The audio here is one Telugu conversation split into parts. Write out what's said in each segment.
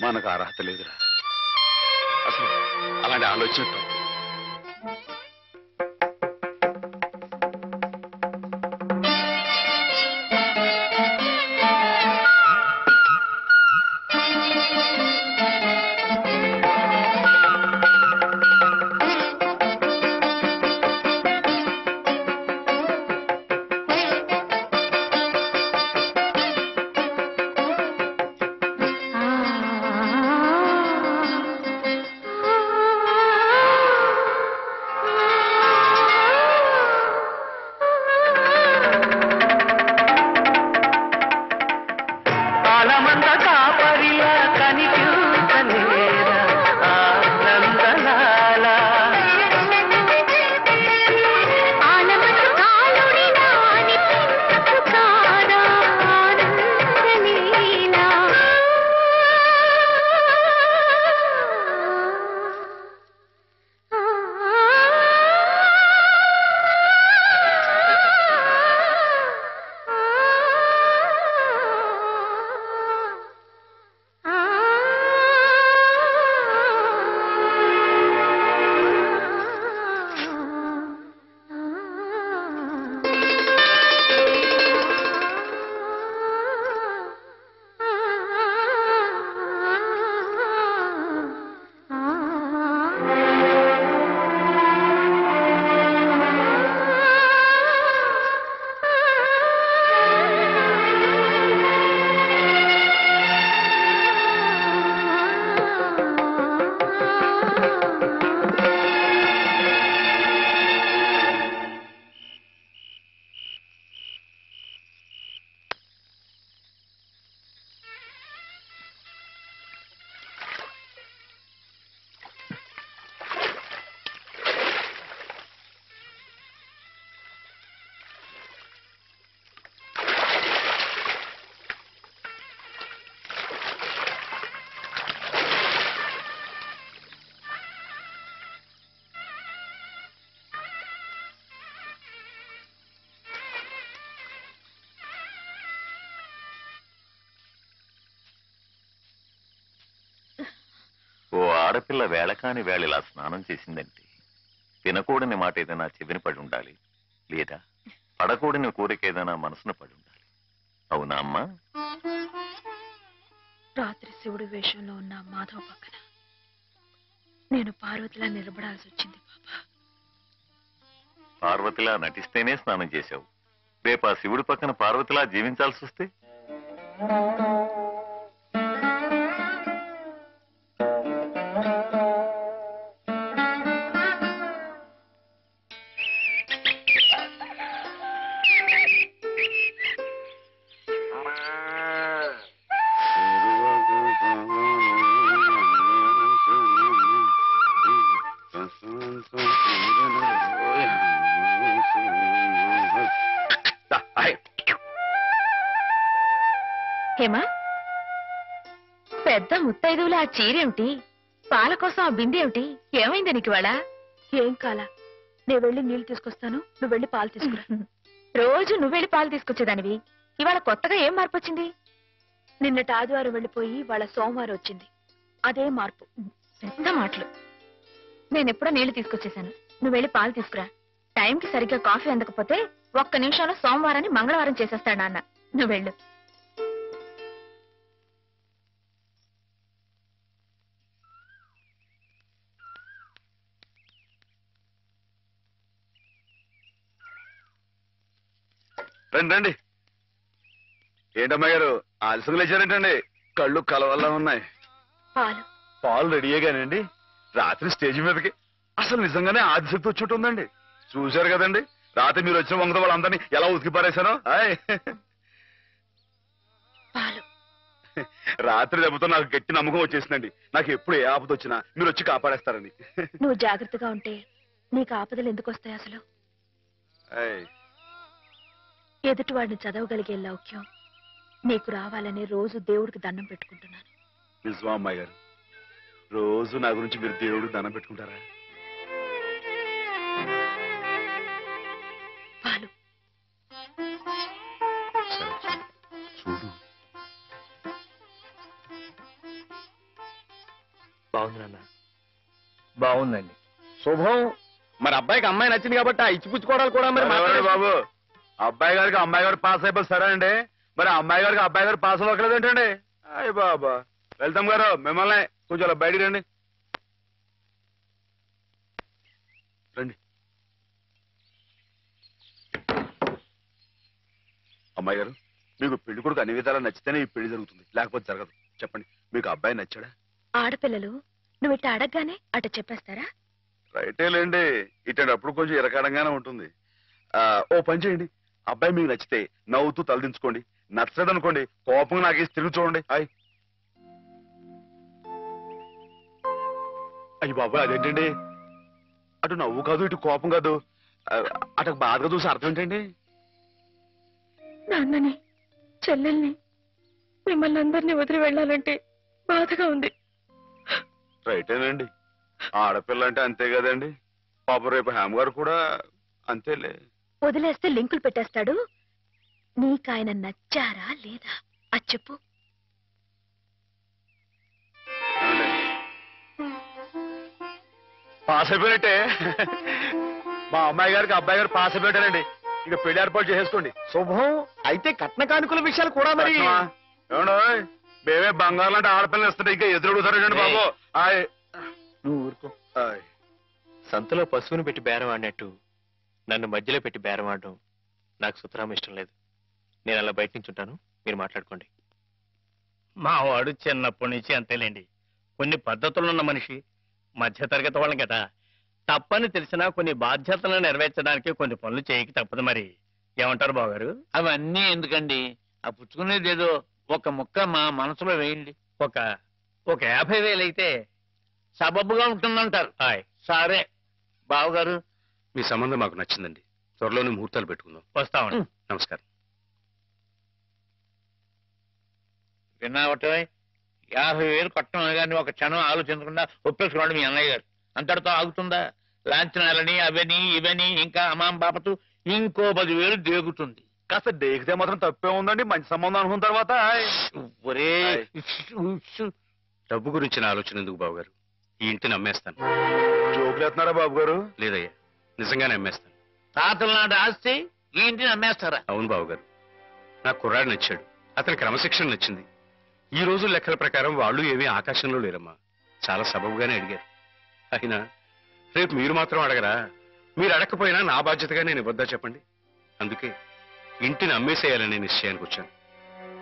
మనకు అర్హత లేదురా. అసలు అలాంటి ఆలోచన తప్పు. ఆడపిల్ల వేళకాని వేళ ఇలా స్నానం చేసిందంటే తినకూడని మాట ఏదైనా చెవిని పడి ఉండాలి, లేదా పడకూడని కోరిక ఏదైనా మనసును పడి ఉండాలి. అవునా అమ్మా? రాత్రి శివుడి వేషంలో ఉన్న మాధవ్ పక్కన నేను పార్వతిలా నిలబడాల్సి వచ్చింది బాబా. పార్వతిలా నటిస్తేనే స్నానం చేశావు. రేపు ఆ శివుడి పక్కన పార్వతిలా జీవించాల్సి వస్తే? హేమా, పెద్ద ముత్తైదువులు ఆ చీరేమిటి, పాల కోసం ఆ బిందెమిటి, ఏమైంది నీకు ఇవాళ? ఏం కాలా, నేను వెళ్ళి నీళ్లు తీసుకొస్తాను, నువ్వు వెళ్ళి పాలు తీసుకురా. రోజు నువ్వు వెళ్ళి పాలు తీసుకొచ్చేదానివి, ఇవాళ కొత్తగా ఏం మార్పు వచ్చింది? నిన్నటి ఆదివారం వెళ్ళిపోయి వాళ్ళ సోమవారం వచ్చింది, అదే మార్పు. పెద్ద మాటలు. నేనెప్పుడో నీళ్లు తీసుకొచ్చేసాను, నువ్వు వెళ్ళి పాలు తీసుకురా. టైంకి సరిగ్గా కాఫీ అందకపోతే ఒక్క నిమిషంలో సోమవారాన్ని మంగళవారం చేసేస్తాడు నాన్న. నువ్వు వెళ్ళు. రండి రండి. ఏంటమ్మా గారు ఆలస్యం లేచారేంటండి? కళ్ళు కలవల్లా ఉన్నాయి. పాలు పాలు రెడీయేగానండి. రాత్రి స్టేజ్ మీదకి అసలు నిజంగానే ఆదిశక్తి వచ్చి ఉందండి. చూశారు కదండి రాత్రి మీరు వచ్చిన వంగత వాళ్ళందరినీ ఎలా ఉతికి పారేశానో. రాత్రి దెబ్బతో నాకు గట్టి నమ్మకం వచ్చేసిందండి. నాకు ఎప్పుడు ఏ ఆపద వచ్చినా మీరు వచ్చి కాపాడేస్తారని. నువ్వు జాగ్రత్తగా ఉంటే నీకు ఆపదలు ఎందుకు వస్తాయి? అసలు ఎదుటివాడిని చదవగలిగే లౌక్యం నీకు రావాలని రోజు దేవుడికి దండం పెట్టుకుంటున్నాను. నిజమా అమ్మాయి గారు? రోజు నా గురించి మీరు దేవుడికి దండం పెట్టుకుంటారా? పాలు చూడు. బాగుంది నాన్న, బాగుందండి. శుభం. మరి అబ్బాయికి అమ్మాయి నచ్చింది కాబట్టి ఆ ఇచ్చిపుచ్చుకోవడాలు కూడా మరి ఎవరండి బాబు అబ్బాయి గారికి అమ్మాయి గారు పాస్ అయిపోయి సరే అండి, మరి అమ్మాయి గారికి అబ్బాయి గారు పాస్ అవ్వట్లేదు ఏంటండి? అయ్య బాబా. వెళ్తాం గారు మిమ్మల్ని కొంచెం అలా బయటికి రండి. రండి. అమ్మాయి గారు మీకు పెళ్లి కొడుకు అన్ని విధాలా నచ్చితేనే ఈ పెళ్లి జరుగుతుంది, లేకపోతే జరగదు. చెప్పండి, మీకు అబ్బాయి నచ్చాడా? ఆడపిల్లలు నువ్వు ఇట్ట అడగగానే అట చెప్పేస్తారా? రైటే లేండి, ఇటప్పుడు కొంచెం ఇరకాడంగానే ఉంటుంది. ఓ పని చేయండి, అబ్బాయి మీకు నచ్చితే నవ్వుతూ తలదించుకోండి, నచ్చలేదనుకోండి కోపంగా నాకు తిరిగి చూడండి. అయ్యి బాబాయ్ అదేంటండి, అటు నవ్వు కాదు ఇటు కోపం కాదు, అటు బాధగా చూసి అర్థం ఏంటండి? నాన్నని చెల్లెల్ని మిమ్మల్ని అందరినీ వదిలి వెళ్ళాలంటే బాధగా ఉంది. రైటేనండి, ఆడపిల్ల అంటే అంతే కదండి. పాప రేపు హేమ గారు కూడా అంతేలే. వదిలేస్తే లింకులు పెట్టేస్తాడు. నీకాయన నచ్చారా లేదా అది చెప్పు. పాస్ అయిపోయినట్టే. మా అమ్మాయి గారికి అబ్బాయి గారు పాస్ అయిపోయారండి. ఇక పెళ్లి ఏర్పాటు చేసేసుకోండి. శుభం. అయితే కట్న కానుకల విషయాలు కూడా మరి ఏమండో మేమే బంగారం అంటే ఆడపిల్లలు ఇస్తుంటే ఇంకా ఎదురుడుతారండి బాబు. నువ్వు ఊరుకో. సంతలో పశువుని పెట్టి బేరం ఆడినట్టు నన్ను మధ్యలో పెట్టి బేరం ఆడడం నాకు సుతరాం ఇష్టం లేదు. నేను అలా బయట నుంచి ఉంటాను, మీరు మాట్లాడుకోండి. మా వాడు చిన్నప్పటి నుంచి అంతేలేండి. కొన్ని పద్ధతులున్న మనిషి, మధ్యతరగతి వాళ్ళం కదా. తప్పని తెలిసినా కొన్ని బాధ్యతలను నెరవేర్చడానికి కొన్ని పనులు చేయక తప్పదు. మరి ఏమంటారు బావగారు? అవన్నీ ఎందుకండి, ఆ పుచ్చుకునేది ఏదో ఒక ముక్క మా మనసులో వేయండి. ఒక 50,000 అయితే సబబుగా ఉంటుందంటారు. హాయ్, సరే బావగారు, మీ సంబంధం మాకు నచ్చిందండి. త్వరలోనే ముహూర్తాలు పెట్టుకుందాం. వస్తామండి. నమస్కారం. విన్నావటే 50,000 కట్టడం కానీ ఒక క్షణం ఆలోచించకుండా ఒప్పేసుకోండి మీ అన్నయ్య గారు. అంతటితో ఆగుతుందా? లాంఛనాలని అవని ఇవని ఇంకా అమాం బాపతు ఇంకో 10,000 దేగుతుంది. కాస్త దేగితే మాత్రం తప్పే ఉందండి, మంచి సంబంధం అనుకున్న తర్వాత. ఒరే డబ్బు గురించిన ఆలోచన ఎందుకు బాబు గారు? ఈ ఇంటిని అమ్మేస్తాను. జోకులు వేస్తున్నారా బాబు గారు? లేదయ్యా, నిజంగానే అమ్మేస్తాను. తాతల నాటి ఆస్తి ఈ ఇంటిని అమ్మేస్తారా? అవును బాబు గారు, నాకు కుర్రాడు నచ్చాడు, అతని క్రమశిక్షణ నచ్చింది. ఈ రోజు లెక్కల ప్రకారం వాళ్ళు ఏమీ ఆకాశంలో లేరమ్మా. చాలా సబబుగానే అడిగారు. అయినా రేపు మీరు మాత్రం అడగరా? మీరు అడగకపోయినా నా బాధ్యతగా నేను ఇవ్వద్దా చెప్పండి? అందుకే ఇంటిని అమ్మేసేయాలనే నిశ్చయానికి వచ్చాను.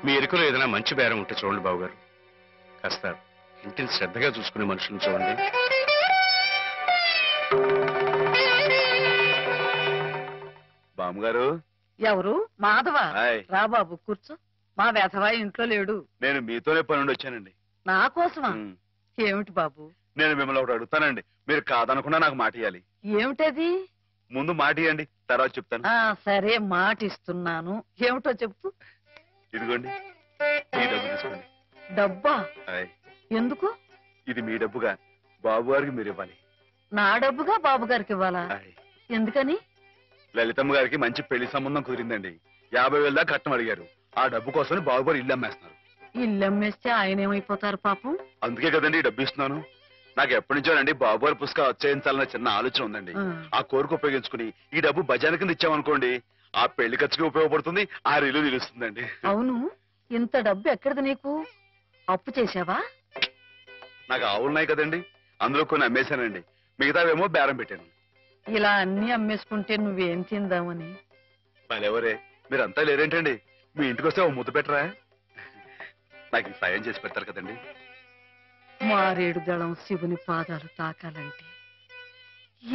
మీ ఎరుకలో ఏదైనా మంచి బేరం ఉంటే చూడండి బాబు గారు. కాస్త ఇంటిని శ్రద్ధగా చూసుకునే మనుషులను చూడండి. బామ్మగారు. ఎవరు? మాధవ. హాయ్. రా బాబు కూర్చో. మా వెధవా ఇంట్లో లేడు. నేను మీతోనే పని నుండి వచ్చానండి. నా కోసమా? ఉమ్. ఏమిటి బాబు? నేను మిమ్మల్ని ఒకటి అడుగుతానండి, మీరు కాదనకుండా నాకు మాట ఇవ్వాలి. ఏమిటది? ముందు మాట ఇవ్వండి, తర్వాత చెప్తాను. సరే మాట ఇస్తున్నాను. ఏమిటో చెప్పు. ఇదిగోండి, ఈ డబ్బు తీసుకోండి. డబ్బా? హాయ్. ఎందుకు? ఇది మీ డబ్బుగా బాబు గారికి మీరు ఇవ్వాలి. నా డబ్బుగా బాబు గారికి ఇవ్వాలా? హాయ్. ఎందుకని? లలితమ్మ గారికి మంచి పెళ్లి సంబంధం కుదిరిందండి. 50,000 దాకా కట్నం అడిగారు. ఆ డబ్బు కోసమని బాబు గారు ఇల్లు అమ్మేస్తున్నారు. ఇల్లు అమ్మేస్తే ఆయన ఏమైపోతారు పాపం? అందుకే కదండి ఈ డబ్బు ఇస్తున్నాను. నాకు ఎప్పటి నుంచోనండి బాబు గారి పుస్తకం వచ్చేయించాలన్న చిన్న ఆలోచన ఉందండి. ఆ కోరిక ఉపయోగించుకుని ఈ డబ్బు బజార్ కింద ఇచ్చామనుకోండి, ఆ పెళ్లి ఖర్చుకి ఉపయోగపడుతుంది, ఆ ఇల్లు నిలుస్తుందండి. అవును, ఇంత డబ్బు ఎక్కడిది నీకు? అప్పు చేశావా? నాకు ఆవులున్నాయి కదండి, అందులో కొన్ని అమ్మేశానండి. మిగతావేమో బేరం పెట్టాను. ఇలా అన్ని అమ్మేసుకుంటే నువ్వేం తిందామని. మళ్ళెవరే మీరంతా లేరేంటండి? మీ ఇంటికి వస్తే ఓ ముద్దు పెట్టరా? నాకు ఈ సాయం చేసి పెడతారు కదండి. మారేడు దళం శివుని పాదాలు తాకాలంటే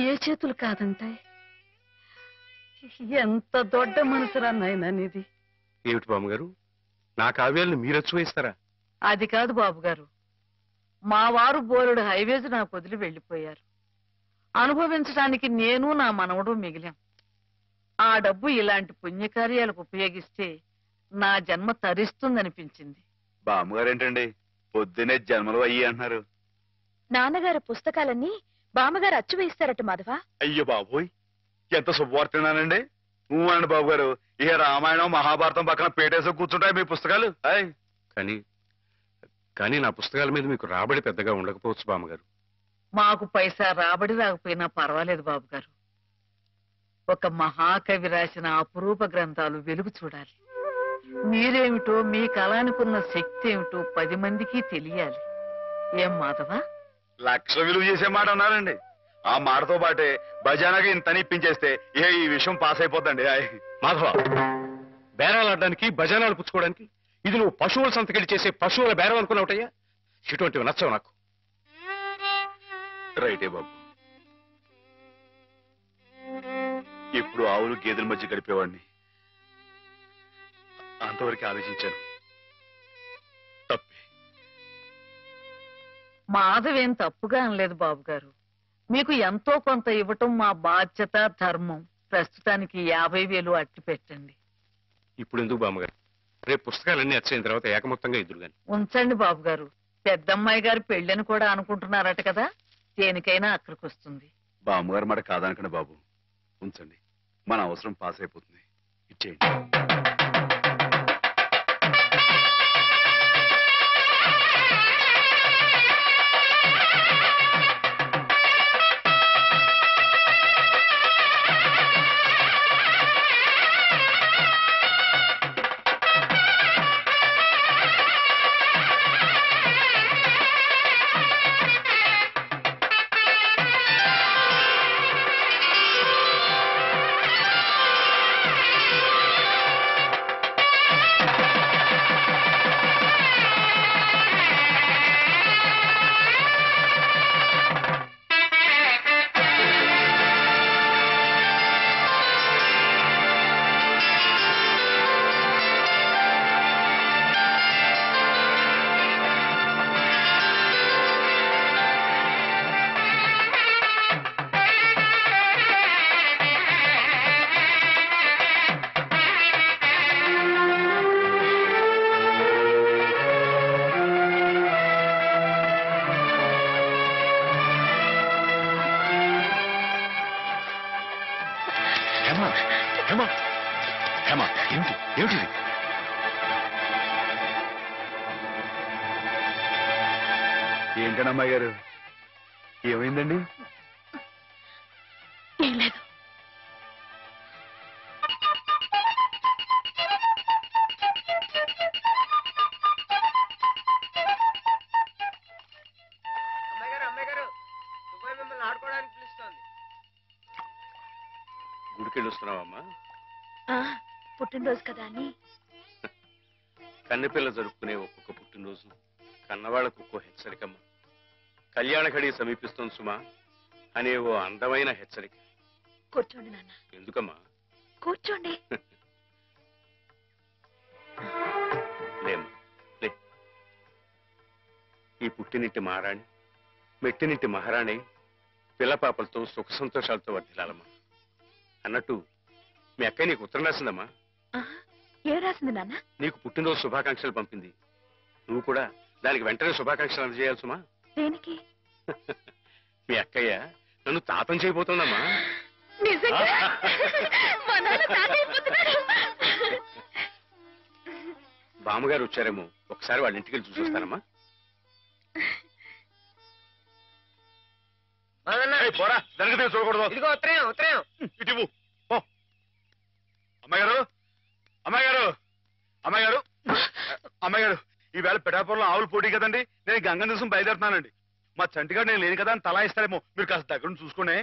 ఏ చేతులు కాదంటాయి? ఎంత దొడ్డ మనసురా నాయనా నీది. ఏమిటి బామ్మగారు, నా కావ్యాలను మీరు అచ్చువేస్తారా? అది కాదు బాబు గారు, మా వారు బోరుడు హైవేస్ నాకు వదిలి వెళ్ళిపోయారు. అనుభవించడానికి నేను నా మనవడు మిగిలాం. ఆ డబ్బు ఇలాంటి పుణ్యకార్యాలకు ఉపయోగిస్తే నా జన్మ తరిస్తుందనిపించింది. బామ్మగారు ఏంటండి పొద్దునే జన్మలు అయ్యి అంటున్నారు? నాన్నగారు పుస్తకాలన్నీ బామ్మగారు అచ్చు వేయిస్తారట మాధవ. అయ్యో బాబోయ్, ఎంత శుభవార్తనానండి. అనండి బాబు గారు, ఇక రామాయణం మహాభారతం పక్కన పేటేసి కూర్చుంటాయి మీ పుస్తకాలు. కానీ కానీ నా పుస్తకాల మీద మీకు రాబడి పెద్దగా ఉండకపోవచ్చు బామ్మగారు. మాకు పైసా రాబడి రాకపోయినా పర్వాలేదు బాబు గారు. ఒక మహాకవి రాసిన అపురూప గ్రంథాలు వెలుగు చూడాలి. మీరేమిటో మీ కళానికున్న శక్తి ఏమిటో 10 మందికి తెలియాలి. ఏం మాధవా? లక్ష విలువ చేసే మాట అన్నారండి. ఆ మాటతో పాటే బజానాగా ఇంత ఇప్పించేస్తే ఈ విషయం పాస్ అయిపోద్దండి. మాధవ, బేరాలు ఆడడానికి బజానాలు పుచ్చుకోవడానికి ఇది నువ్వు పశువుల సంతకెళ్ళి చేసే పశువుల బేరం అనుకున్నావుటయ్యా? ఇటువంటివి నచ్చవు నాకు. రైటే బాబు. ఎప్పుడు ఆవులు గేదెల మధ్య గడిపేవాడిని. అంతవరకు ఆలోచించాను. తప్పే. మాధవేం తప్పుగా అనలేదు బాబు గారు. మీకు ఎంతో కొంత ఇవ్వటం మా బాధ్యత, ధర్మం. ప్రస్తుతానికి 50,000 అట్టి పెట్టండి. ఇప్పుడు ఎందుకు బామ్మగారు? రేపు పుస్తకాలన్నీ వచ్చైన తర్వాత ఏకమొత్తంగా ఇద్దరు గాని ఉంచండి బాబు గారు. పెద్దమ్మాయి గారి పెళ్ళని కూడా అనుకుంటున్నారట కదా, దేనికైనా అక్కడికి వస్తుంది. బామ్మగారు మాట కాదనకండి బాబు. ఉంచండి, మన అవసరం పాస్ అయిపోతుంది. ఇచ్చేయండి. ఏమిటి? ఏంటండి అమ్మాయి గారు, ఏమైందండి? ఏం లేదు. గుడికెళ్ళి వస్తున్నావమ్మా? పుట్టినరోజు కదా అని. కన్నెపిల్ల జరుపుకునే ఒక్కొక్క పుట్టినరోజు కన్నవాళ్లకు ఒక్కో హెచ్చరికమ్మా. కళ్యాణ ఘడి సమీపిస్తుంది సుమా అనే ఓ అందమైన హెచ్చరిక. కూర్చోండి నాన్న. ఎందుకమ్మా? కూర్చోండి. లేమ్మా, లే. ఈ పుట్టినింటి మహారాణి, మెట్టినింటి మహారాణి పిల్లపాపలతో సుఖ సంతోషాలతో వర్ధిల్లాలమ్మా. అన్నట్టు మీ అక్కయ్య నీకు ఉత్తరం రాసిందమ్మా. ఏం రాసింది నాన్న? నీకు పుట్టినరోజు శుభాకాంక్షలు పంపింది. నువ్వు కూడా దానికి వెంటనే శుభాకాంక్షలు అందజేయాలి సుమా. దేనికి? మీ అక్కయ్య నన్ను తాతం చేయబోతుందమ్మా. బామ్మగారు వచ్చారేమో, ఒకసారి వాళ్ళ ఇంటికి వెళ్ళి చూసొస్తానమ్మా. పోరా, దానికి చూడకూడదు. ఇదిగో ఉత్తరం, ఉత్తరం. ఇటు అమ్మాయి గారు, అమ్మాయి గారు, అమ్మాయి గారు, అమ్మాయి గారు, ఈవేళ పిఠాపురంలో ఆవులు పోటీ కదండి. నేను గంగ దివసం బయలుదేరుతున్నానండి. మా చంటిగాడు నేను లేని కదా అని తలా ఇస్తారేమో, మీరు కాస్త దగ్గర నుంచి చూసుకోండి.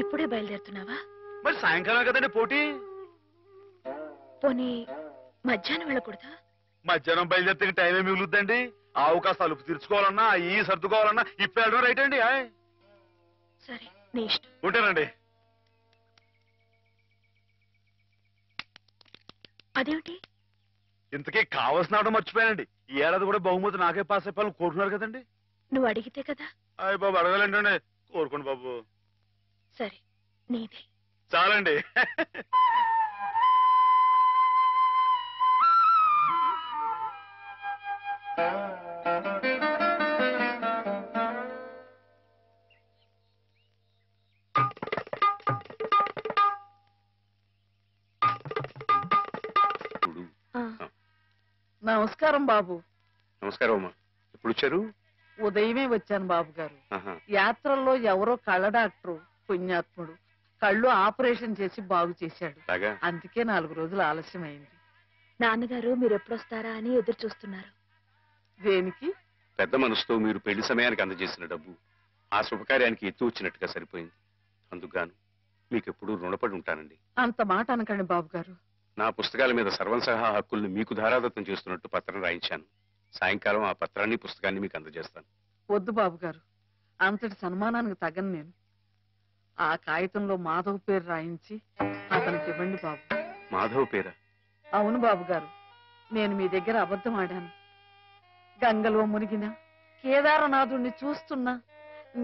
ఇప్పుడే బయలుదేరుతున్నావా? మరి సాయంకాలం కదండి పోటీ. పోనీ మధ్యాహ్నం వెళ్ళకూడదా? మధ్యాహ్నం బయలుదేరితే టైం ఏమి మిగులుద్దండి. ఆవు కాస్త అలుపు తీర్చుకోవాలన్నా, ఈ సర్దుకోవాలన్నా ఇప్పుడు వెళ్ళడం రైట్ అండి. సరే, నీ ఇష్టం. ఉంటానండి. అదేమిటి? ఇంతకీ కావాల్సిన ఆవడం మర్చిపోయానండి. ఈ ఏడాది కూడా బహుమతి నాకే పాస్ అయిపోవాలని కోరుకున్నారు కదండి. నువ్వు అడిగితే కదా. అయ్య బాబు, అడగాలండి. కోరుకోండి బాబు. సరే, నీదే. చాలండి. నమస్కారం బాబు. నమస్కారం అమ్మా. ఎప్పుడు వచ్చారు? ఉదయమే వచ్చాను బాబు గారు. ఆహా. యాత్రల్లో ఎవరో కళ్ళ డాక్టరు పుణ్యాత్ముడు కళ్ళు ఆపరేషన్ చేసి బాగు చేశాడు. అలాగా? అందుకే 4 రోజులు ఆలస్యమైంది. నాన్నగారు మీరు ఎప్పుడొస్తారా అని ఎదురు చూస్తున్నారు. దేనికి? పెద్ద మనసుతో మీరు పెళ్లి సమయానికి అందజేసిన డబ్బు ఆ శుభకార్యానికి ఎత్తు వచ్చినట్టుగా సరిపోయింది. అందుకుగాను మీకెప్పుడు రుణపడి ఉంటానండి. అంత మాట అనకండి బాబు గారు. నా పుస్తకాల మీద సర్వసహా హక్కుల్ని మీకు ధారాదత్తం చేస్తున్నట్టు పత్రం రాయించాను. సాయంకాలం ఆ పత్రాన్ని పుస్తకాన్ని మీకు అందజేస్తాను. వద్దు బాబు గారు, అంతటి సన్మానానికి తగను నేను. ఆ కాగితంలో మాధవ్ పేరు రాయించి అతనికి ఇవ్వండి బాబు. మాధవ్ పేరా? అవును బాబు గారు, నేను మీ దగ్గర అబద్ధం ఆడాను. గంగలో మునిగిన కేదారనాథుణ్ణి చూస్తున్నా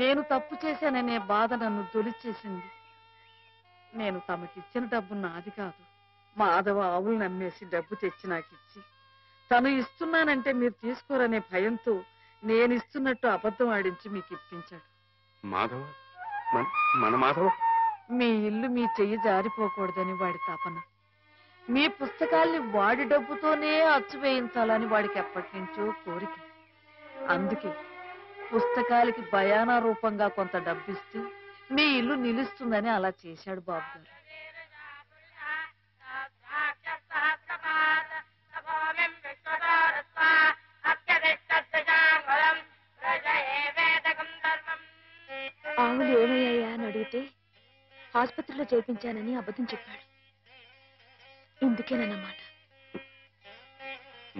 నేను తప్పు చేశాననే బాధ నన్ను తొలిచేసింది. నేను తమకిచ్చిన డబ్బు నాది కాదు. మాధవ ఆవులు నమ్మేసి డబ్బు తెచ్చి నాకిచ్చి తను ఇస్తున్నానంటే మీరు తీసుకోరనే భయంతో నేను ఇస్తున్నట్టు అబద్ధం ఆడించి మీకు ఇప్పించాడు. మాధవ? మన మాధవ? మీ ఇల్లు మీ చెయ్యి జారిపోకూడదని వాడి తపన. మీ పుస్తకాల్ని వాడి డబ్బుతోనే అచ్చు వేయించాలని వాడికి ఎప్పటి నుంచో కోరిక. అందుకే పుస్తకాలకి బయానా రూపంగా కొంత డబ్బిస్తే మీ ఇల్లు నిలుస్తుందని అలా చేశాడు బాబు గారు. ఆవులు ఏమయ్యాయా అని అడిగితే ఆసుపత్రిలో చేర్పించానని అబద్ధం చెప్పాడు. ఇందుకేనన్నమాట.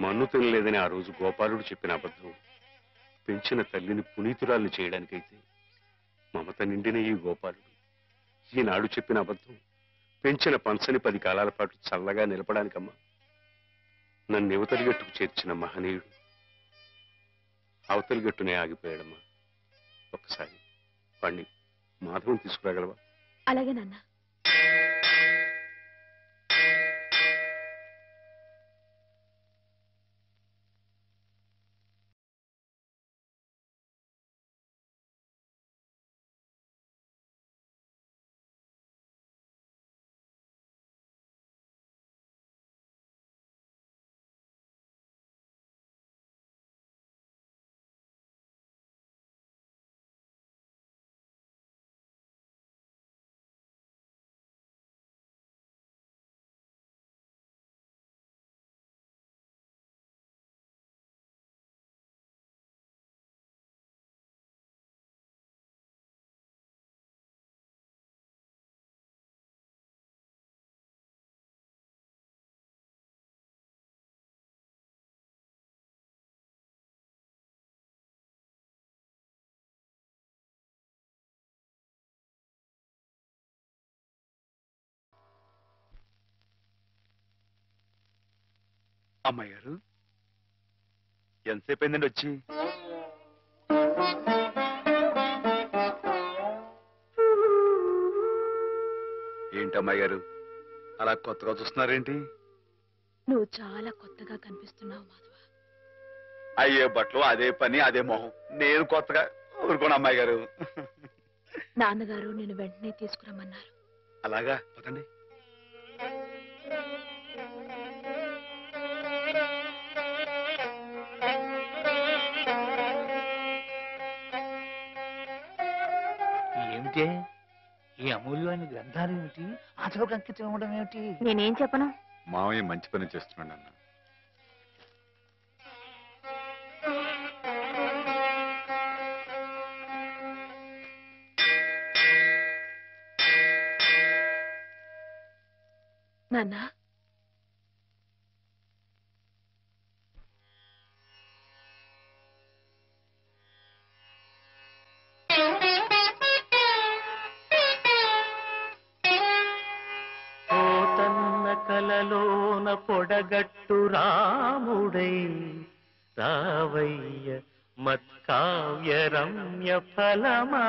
మన్ను తినలేదని ఆ రోజు గోపాలుడు చెప్పిన అబద్ధం పెంచిన తల్లిని పునీతురాల్ని చేయడానికైతే మమత నిండిన ఈ గోపాలుడు ఈనాడు చెప్పిన అబద్ధం పెంచిన పంచని 10 కాలాల పాటు చల్లగా నిలపడానికమ్మా. నన్ను యువతలి గట్టుకు చేర్చిన మహనీయుడు అవతలి గట్టునే ఆగిపోయాడమ్మా. ఒక్కసారి వాణ్ణి మాధవం తీసుకురాగలవా? అలాగే నాన్న. అమ్మాయి గారు ఎంతసేపు అయిందండి వచ్చి? ఏంటమ్మాయి గారు అలా కొత్తగా చూస్తున్నారేంటి? నువ్వు చాలా కొత్తగా కనిపిస్తున్నావు మాధవ. అయ్యే బట్టలు అదే పని అదే మొహం. నేను కొత్తగా ఊరుకోను అమ్మాయి గారు. నాన్నగారు నేను వెంటనే తీసుకురమ్మన్నారు. అలాగా పదండి. ఏమిటే ఈ అమూల్యమైన గ్రంథాలు ఏమిటి? అతలకు అంకితం ఇవ్వడం ఏమిటి? నేనేం చెప్పను. మావయ్య మంచి పని చేస్తున్నాడు అన్న. నాన్న, కలలోన పొడగట్టు రాముడై రావయ్య మత్కావ్య రమ్య ఫలమా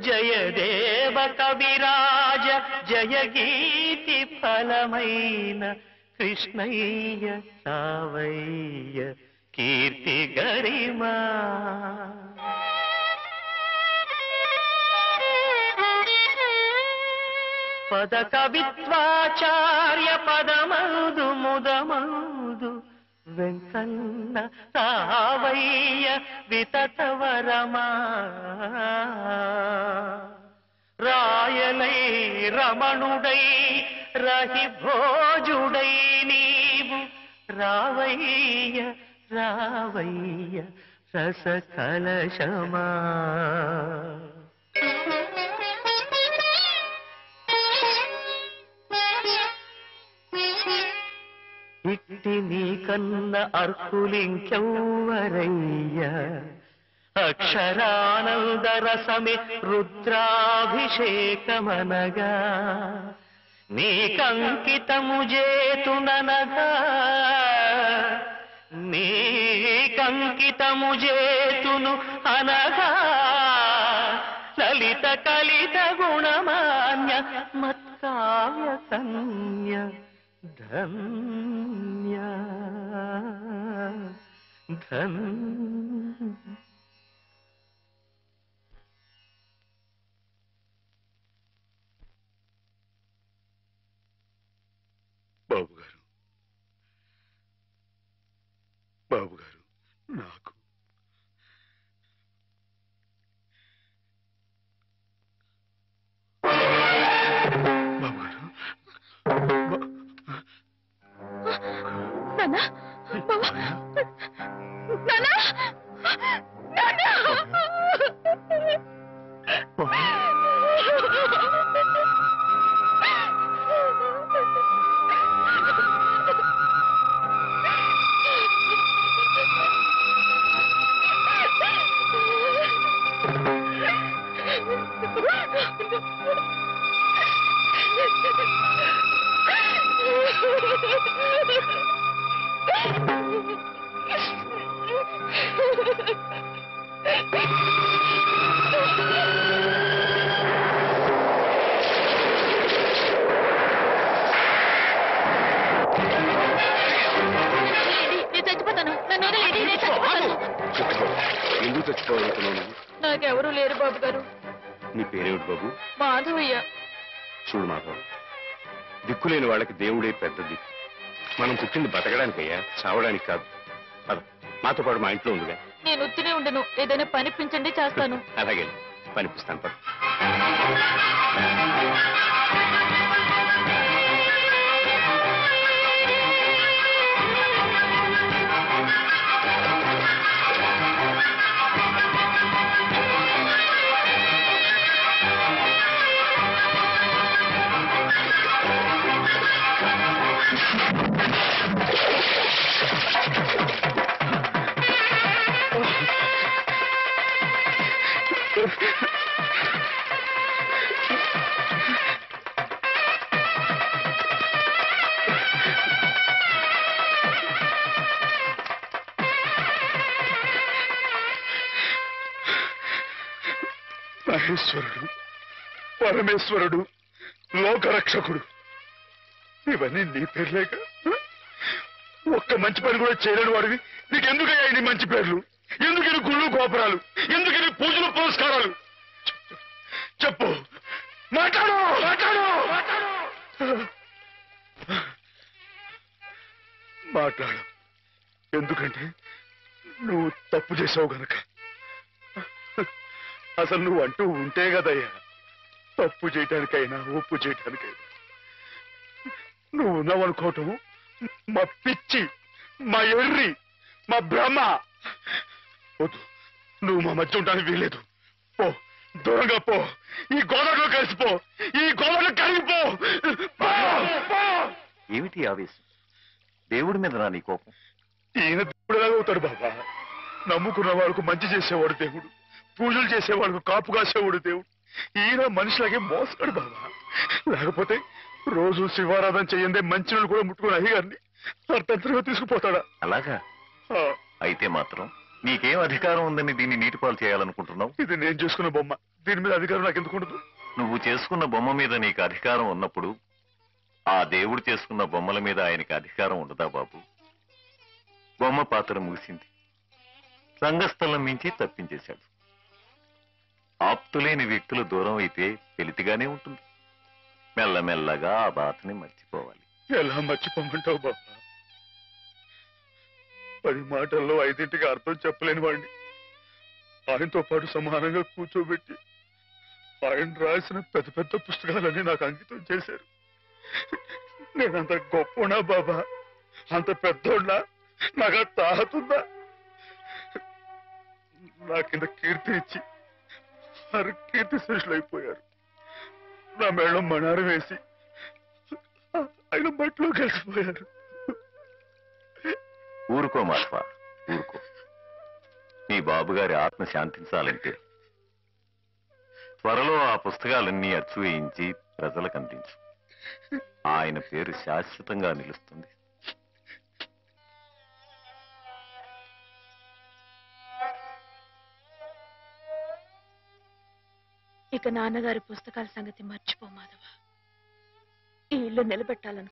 జయదేవ కవిరాజ జయగీతి ఫలమైన కృష్ణయ్య రావయ్య కీర్తి గరిమా పద కవిత్వాచార్య పదమౌదు ముదమౌదు వెంకన్న రావయ్య వితతవరమా రాయలై రమణుడై రహి భోజుడై నీవు రావయ్య రావయ్య రస కలశమా ఇట్టి నీ కన్న అర్కులింకెవ్వరయ్య అక్షరానంద రసమి రుద్రాభిషేకమనగా నీకంకితము చేతుననగా నీకంకితము చేతును అనగా లలిత కలిత గుణమాన్య మత్కావ్య కన్య ధన్య ధన్య. బాబు గారు నాకు బాబు గారు నాన్న బాబా నాన్న నాన్న ఎందుకు చచ్చిపోవాలనుకున్నాను? నాకెవరూ లేరు బాబు గారు. నీ పేరేమిటి బాబు? మాధవయ్య. చూడు మాధవ్, దిక్కులేని వాళ్ళకి దేవుడే పెద్ద దిక్కు. మనం పుట్టింది బతకడానికయ్యా, చావడానికి కాదు. మాతో పాటు మా ఇంట్లో ఉందిగా. నేను ఉత్తినే ఉండను, ఏదైనా పనిపించండి చేస్తాను. అలాగే పనిపిస్తాను పద. మహేశ్వరుడు, పరమేశ్వరుడు, లోకరక్షకుడు, ఇవన్నీ నీ పేర్లేక? ఒక్క మంచి పని కూడా చేయలేని వాడివి నీకెందుకయ్యా ఇన్ని మంచి పేర్లు? ఎందుకని గుళ్ళు గోపురాలు? ఎందుకని పూజలు పురస్కారాలు? చెప్పు, మాట్లాడు మాట్లాడు మాట్లాడు. ఎందుకంటే నువ్వు తప్పు చేసావు గనక. అసలు నువ్వు అంటూ ఉంటే కదయ్యా తప్పు చేయటానికైనా ఒప్పు చేయటానికైనా. నువ్వు ఉన్నావనుకోవటం మా పిచ్చి, మా ఎర్రి, మా భ్రమ. వద్దు, నువ్వు మా మధ్య ఉండడానికి వీల్లేదు. పో, దూరంగా పో. ఈ గోదావరిలో కలిసిపో, ఈ గోదావరిలో కలిగిపో. ఏమిటి ఆవేశం? దేవుడి మీద నా నీ కోపం? ఈయన దేవుడులాగా అవుతాడు బాబా. నమ్ముకున్న వాళ్ళకు మంచి చేసేవాడు దేవుడు, పూజలు చేసేవాళ్ళకు కాపు కాసేవాడు దేవుడు. ఈయన మనిషిలాగే మోస్తాడు బాబా. లేకపోతే రోజు శివారాధన చేయందే మంచి కూడా ముట్టుకుని అయ్యగారిని అర్థంతరంగా తీసుకుపోతాడా? అలాగా అయితే మాత్రం నీకేం అధికారం ఉందని దీన్ని నీటిపాలు చేయాలనుకుంటున్నావు? ఇది నేను చేసుకున్న బొమ్మ, దీని మీద అధికారం నాకు ఎందుకు ఉండదు? నువ్వు చేసుకున్న బొమ్మ మీద నీకు అధికారం ఉన్నప్పుడు ఆ దేవుడు చేసుకున్న బొమ్మల మీద ఆయనకి అధికారం ఉండదా బాబు? బొమ్మ పాత్ర ముగిసింది, రంగస్థలం మించి తప్పించేశాడు. ఆప్తులేని వ్యక్తులు దూరం అయితే వెలితిగానే ఉంటుంది. మెల్లమెల్లగా ఆ బాధని మర్చిపోవాలి. ఎలా మర్చిపోమంటావు బాబా? 10 మాటల్లో 5ంటికి అర్థం చెప్పలేని వాడిని ఆయనతో పాటు సమానంగా కూర్చోబెట్టి ఆయన రాసిన పెద్ద పెద్ద పుస్తకాలన్నీ నాకు అంకితం చేశారు. నేనంత గొప్పనా బాబా? అంత పెద్దోడ్నా? నాకు తాహతుందా? నా కింద కీర్తినిచ్చి వారు కీర్తి శిష్యులైపోయారు. నా మేళం మణారు వేసి ఆయన బట్టలో కలిసిపోయారు. ఊరుకో మాధవ, ఊరుకో. నీ బాబుగారి ఆత్మ శాంతించాలంటే త్వరలో ఆ పుస్తకాలన్నీ అచ్చు వేయించి ప్రజలకు అందించు. ఆయన పేరు శాశ్వతంగా నిలుస్తుంది. ఇక నాన్నగారి పుస్తకాల సంగతి మర్చిపో మాధవ. ఈ ఇల్లు నిలబెట్టాలను